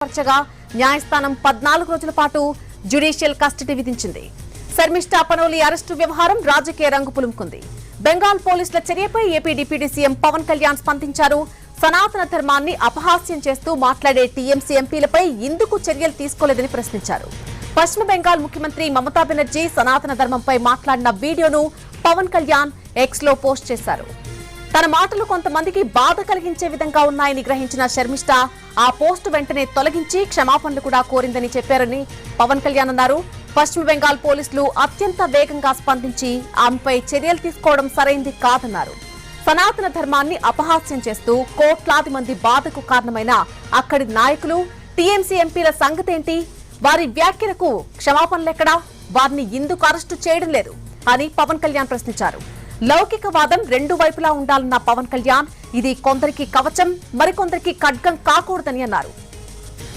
పరచగా న్యాయస్థానం 14 రోజుల పాటు జ్యుడిషియల్ కస్టడీ విధించింది. శర్మిష్ఠా పనోలి అరెస్టు వ్యవహారం రాజకీయ రంగు పులుముకుంది. బెంగాల్ పోలీసుల చర్యపై AP deputy CM Pavan Kalyan స్పందించారు. సనాతన ధర్మాన్ని అపహాస్యం చేస్తూ మాట్లాడే టీఎంసీ ఎంపీలపై ఎందుకు చర్యలు తీసుకోలేదని ప్రశ్నించారు. పశ్చిమ బెంగాల్ ముఖ్యమంత్రి మమతా బెనర్జీ సనాతన ధర్మంపై మాట్లాడిన వీడియోను పవన్ కళ్యాణ్ ఎక్స్ లో పోస్ట్ చేశారు. తన మాటలు కొంతమందికి బాధ కలిగించే విధంగా ఉన్నాయని గ్రహించిన శర్మిష్ఠా ఆ పోస్టు వెంటనే తొలగించి క్షమాపణలు కూడా కోరిందని చెప్పారని పవన్ కళ్యాణ్ అన్నారు. పశ్చిమ బెంగాల్ పోలీసులు అత్యంత వేగంగా స్పందించి ఆమెపై చర్యలు తీసుకోవడం సరైంది కాదన్నారు. సనాతన ధర్మాన్ని అపహాస్యం చేస్తూ కోట్లాది మంది బాధకు కారణమైన అక్కడి నాయకులు టీఎంసీ ఎంపీల సంగతేంటి? వారి వ్యాఖ్యలకు క్షమాపణలెక్కడా? వారిని ఎందుకు అరెస్టు చేయడం లేదు అని పవన్ కళ్యాణ్ ప్రశ్నించారు. లౌకికవాదం రెండు వైపులా ఉండాలన్న పవన్ కళ్యాణ్ ఇది కొందరికి కవచం, మరికొందరికి ఖడ్గం కాకూడదని అన్నారు.